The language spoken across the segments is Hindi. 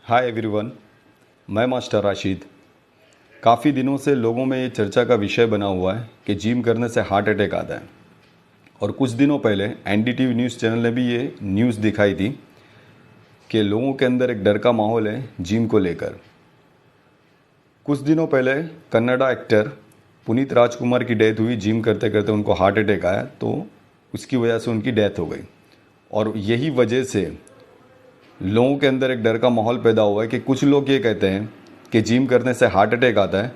हाय एवरीवन, मैं मास्टर राशिद। काफ़ी दिनों से लोगों में ये चर्चा का विषय बना हुआ है कि जिम करने से हार्ट अटैक आता है। और कुछ दिनों पहले एनडीटीवी न्यूज़ चैनल ने भी ये न्यूज़ दिखाई थी कि लोगों के अंदर एक डर का माहौल है जिम को लेकर। कुछ दिनों पहले कन्नड़ा एक्टर पुनीत राजकुमार की डेथ हुई। जिम करते करते उनको हार्ट अटैक आया, तो उसकी वजह से उनकी डेथ हो गई। और यही वजह से लोगों के अंदर एक डर का माहौल पैदा हुआ है कि कुछ लोग ये कहते हैं कि जिम करने से हार्ट अटैक आता है,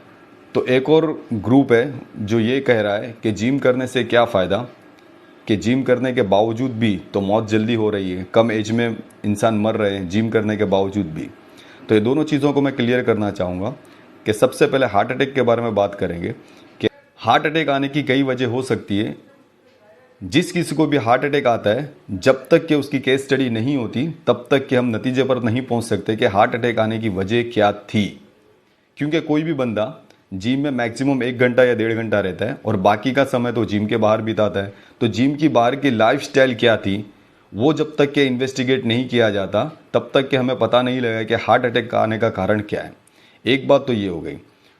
तो एक और ग्रुप है जो ये कह रहा है कि जिम करने से क्या फ़ायदा, कि जिम करने के बावजूद भी तो मौत जल्दी हो रही है, कम एज में इंसान मर रहे हैं जिम करने के बावजूद भी। तो ये दोनों चीज़ों को मैं क्लियर करना चाहूँगा कि सबसे पहले हार्ट अटैक के बारे में बात करेंगे कि हार्ट अटैक आने की कई वजह हो सकती है। जिस किसी को भी हार्ट अटैक आता है, जब तक कि उसकी केस स्टडी नहीं होती तब तक कि हम नतीजे पर नहीं पहुंच सकते कि हार्ट अटैक आने की वजह क्या थी। क्योंकि कोई भी बंदा जिम में मैक्सिमम 1 घंटा या 1.5 घंटा रहता है और बाकी का समय तो जिम के बाहर बिताता है। तो जिम की बाहर की लाइफस्टाइल क्या थी, वो जब तक कि इन्वेस्टिगेट नहीं किया जाता तब तक कि हमें पता नहीं लगा कि हार्ट अटैक आने का कारण क्या है। एक बात तो ये हो गई।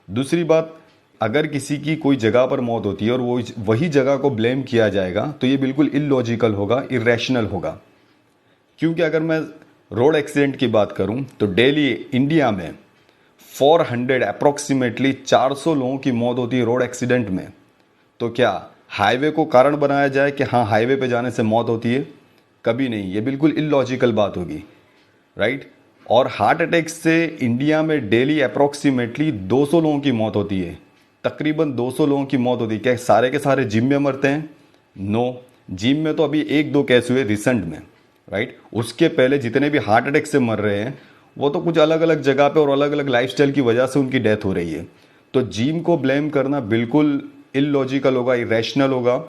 दूसरी बात, अगर किसी की कोई जगह पर मौत होती है और वो वही जगह को ब्लेम किया जाएगा तो ये बिल्कुल इलॉजिकल होगा, इरेशनल होगा। क्योंकि अगर मैं रोड एक्सीडेंट की बात करूं तो डेली इंडिया में 400 अप्रोक्सीमेटली 400 लोगों की मौत होती है रोड एक्सीडेंट में। तो क्या हाईवे को कारण बनाया जाए कि हाँ हाईवे पे जाने से मौत होती है? कभी नहीं, ये बिल्कुल इलॉजिकल बात होगी, राइट। और हार्ट अटैक से इंडिया में डेली अप्रोक्सीमेटली 200 लोगों की मौत होती है। तकरीबन 200 लोगों की मौत होती है। क्या सारे के सारे जिम में मरते हैं? नो, जिम में तो अभी 1-2 केस हुए रिसेंट में, राइट। उसके पहले जितने भी हार्ट अटैक से मर रहे हैं वो तो कुछ अलग अलग जगह पे और अलग अलग लाइफस्टाइल की वजह से उनकी डेथ हो रही है। तो जिम को ब्लेम करना बिल्कुल इलॉजिकल होगा, इरेशनल होगा।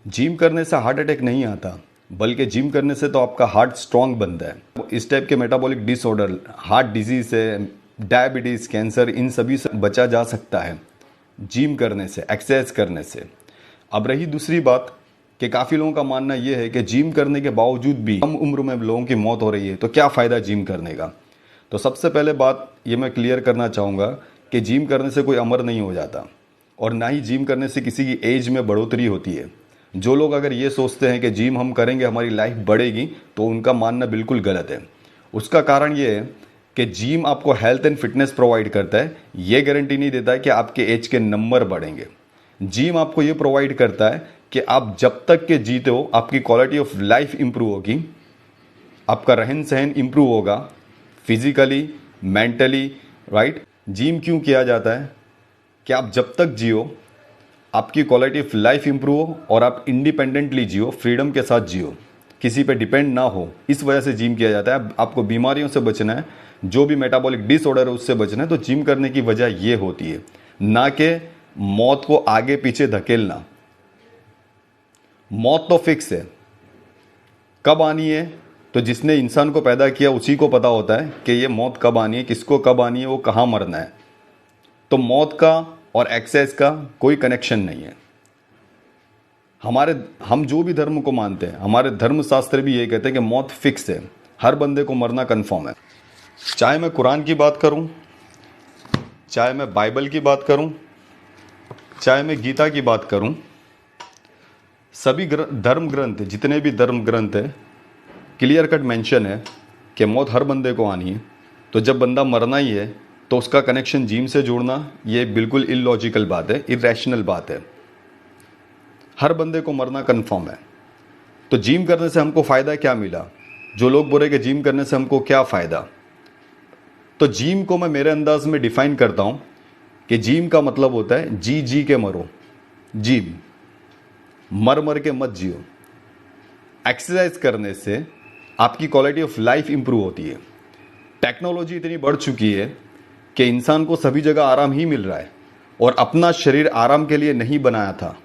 जिम करने से हार्ट अटैक नहीं आता, बल्कि जिम करने से तो आपका हार्ट स्ट्रांग बनता है। इस टाइप के मेटाबॉलिक डिसऑर्डर, हार्ट डिजीज से, डायबिटीज़, कैंसर, इन सभी से बचा जा सकता है जिम करने से, एक्सरसाइज करने से। अब रही दूसरी बात कि काफ़ी लोगों का मानना यह है कि जिम करने के बावजूद भी कम उम्र में लोगों की मौत हो रही है, तो क्या फ़ायदा जिम करने का। तो सबसे पहले बात ये मैं क्लियर करना चाहूँगा कि जिम करने से कोई अमर नहीं हो जाता और ना ही जिम करने से किसी की एज में बढ़ोतरी होती है। जो लोग अगर ये सोचते हैं कि जिम हम करेंगे हमारी लाइफ बढ़ेगी, तो उनका मानना बिल्कुल गलत है। उसका कारण ये है कि जिम आपको हेल्थ एंड फिटनेस प्रोवाइड करता है, ये गारंटी नहीं देता है कि आपके एज के नंबर बढ़ेंगे। जिम आपको ये प्रोवाइड करता है कि आप जब तक के जीते हो आपकी क्वालिटी ऑफ लाइफ इंप्रूव होगी, आपका रहन सहन इंप्रूव होगा, फिजिकली, मेंटली, राइट। जिम क्यों किया जाता है कि आप जब तक जियो आपकी क्वालिटी ऑफ लाइफ इंप्रूव हो और आप इंडिपेंडेंटली जियो, फ्रीडम के साथ जियो, किसी पे डिपेंड ना हो। इस वजह से जिम किया जाता है। आपको बीमारियों से बचना है, जो भी मेटाबॉलिक डिसऑर्डर है उससे बचना है, तो जिम करने की वजह ये होती है, ना कि मौत को आगे पीछे धकेलना। मौत तो फिक्स है, कब आनी है तो जिसने इंसान को पैदा किया उसी को पता होता है कि ये मौत कब आनी है, किसको कब आनी है, वो कहाँ मरना है। तो मौत का और एक्सेस का कोई कनेक्शन नहीं है। हम जो भी धर्म को मानते हैं, हमारे धर्म शास्त्र भी ये कहते हैं कि मौत फिक्स है, हर बंदे को मरना कन्फर्म है। चाहे मैं कुरान की बात करूं, चाहे मैं बाइबल की बात करूं, चाहे मैं गीता की बात करूं, सभी धर्म ग्रंथ, जितने भी धर्म ग्रंथ है, क्लियर कट मेंशन है कि मौत हर बंदे को आनी है। तो जब बंदा मरना ही है तो उसका कनेक्शन जिम से जोड़ना ये बिल्कुल इलॉजिकल बात है, इरेशनल बात है। हर बंदे को मरना कन्फर्म है। तो जिम करने से हमको फ़ायदा क्या मिला? जो लोग बोले कि जिम करने से हमको क्या फ़ायदा, तो जिम को मैं मेरे अंदाज में डिफाइन करता हूँ कि जिम का मतलब होता है जी जी के मरो, जिम मर मर के मत जियो। एक्सरसाइज करने से आपकी क्वालिटी ऑफ लाइफ इंप्रूव होती है। टेक्नोलॉजी इतनी बढ़ चुकी है कि इंसान को सभी जगह आराम ही मिल रहा है, और अपना शरीर आराम के लिए नहीं बनाया था।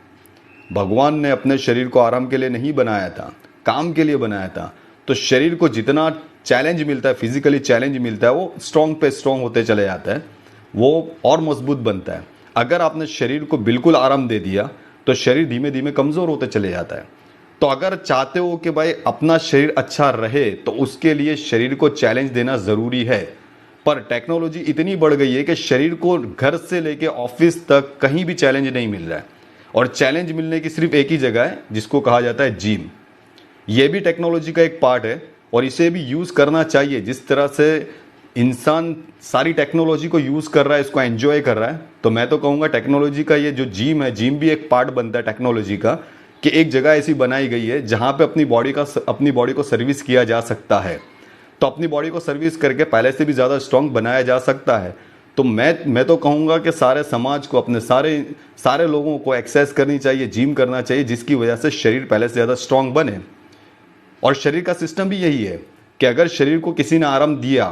भगवान ने अपने शरीर को आराम के लिए नहीं बनाया था, काम के लिए बनाया था। तो शरीर को जितना चैलेंज मिलता है, फिजिकली चैलेंज मिलता है, वो स्ट्रॉन्ग पे स्ट्रॉन्ग होते चले जाता है, वो और मजबूत बनता है। अगर आपने शरीर को बिल्कुल आराम दे दिया तो शरीर धीमे धीमे कमज़ोर होते चले जाता है। तो अगर चाहते हो कि भाई अपना शरीर अच्छा रहे तो उसके लिए शरीर को चैलेंज देना ज़रूरी है। पर टेक्नोलॉजी इतनी बढ़ गई है कि शरीर को घर से लेके ऑफिस तक कहीं भी चैलेंज नहीं मिल रहा है, और चैलेंज मिलने की सिर्फ एक ही जगह है जिसको कहा जाता है जिम। ये भी टेक्नोलॉजी का एक पार्ट है और इसे भी यूज़ करना चाहिए। जिस तरह से इंसान सारी टेक्नोलॉजी को यूज़ कर रहा है, इसको एंजॉय कर रहा है, तो मैं तो कहूँगा टेक्नोलॉजी का ये जो जिम है, जिम भी एक पार्ट बनता है टेक्नोलॉजी का, कि एक जगह ऐसी बनाई गई है जहाँ पे अपनी बॉडी को सर्विस किया जा सकता है। तो अपनी बॉडी को सर्विस करके पहले से भी ज़्यादा स्ट्रांग बनाया जा सकता है। तो मैं तो कहूँगा कि सारे समाज को, अपने सारे लोगों को एक्सरसाइज करनी चाहिए, जिम करना चाहिए, जिसकी वजह से शरीर पहले से ज़्यादा स्ट्रांग बने। और शरीर का सिस्टम भी यही है कि अगर शरीर को किसी ने आराम दिया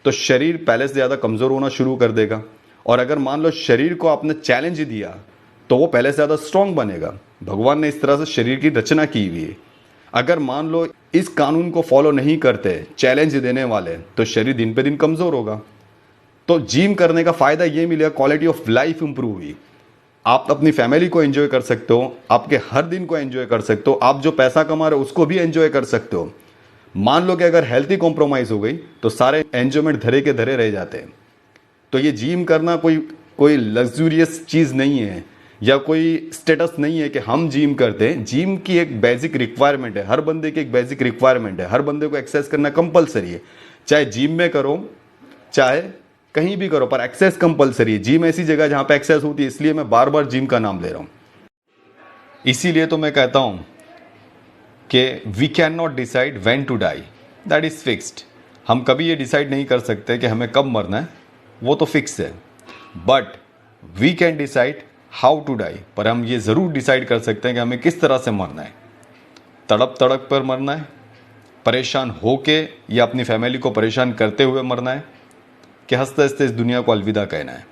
तो शरीर पहले से ज़्यादा कमज़ोर होना शुरू कर देगा, और अगर मान लो शरीर को आपने चैलेंज दिया तो वो पहले से ज़्यादा स्ट्रांग बनेगा। भगवान ने इस तरह से शरीर की रचना की हुई है। अगर मान लो इस कानून को फॉलो नहीं करते, चैलेंज देने वाले, तो शरीर दिन पे दिन कमज़ोर होगा। तो जिम करने का फ़ायदा ये मिलेगा, क्वालिटी ऑफ लाइफ इंप्रूव हुई, आप अपनी फैमिली को एंजॉय कर सकते हो, आपके हर दिन को एंजॉय कर सकते हो, आप जो पैसा कमा रहे हो उसको भी एंजॉय कर सकते हो। मान लो कि अगर हेल्थ ही कॉम्प्रोमाइज़ हो गई तो सारे एंजॉयमेंट धरे के धरे रह जाते हैं। तो ये जिम करना कोई लग्जूरियस चीज़ नहीं है या कोई स्टेटस नहीं है कि हम जिम करते हैं। जिम की एक बेसिक रिक्वायरमेंट है, हर बंदे की एक बेसिक रिक्वायरमेंट है। हर बंदे को एक्सरसाइज करना कंपलसरी है, चाहे जिम में करो चाहे कहीं भी करो, पर एक्सरसाइज कंपलसरी है। जिम ऐसी जगह जहाँ पे एक्सरसाइज होती है, इसलिए मैं बार बार जिम का नाम ले रहा हूँ। इसीलिए तो मैं कहता हूँ कि we can not decide when to die, that is fixed. हम कभी ये डिसाइड नहीं कर सकते कि हमें कब मरना है, वो तो फिक्स है। But we can decide how to die, पर हम ये ज़रूर डिसाइड कर सकते हैं कि हमें किस तरह से मरना है। तड़प तड़प कर मरना है, परेशान होके या अपनी फैमिली को परेशान करते हुए मरना है, कि हंसते हंसते इस दुनिया को अलविदा कहना है।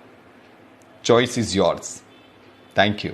Choice is yours. Thank you.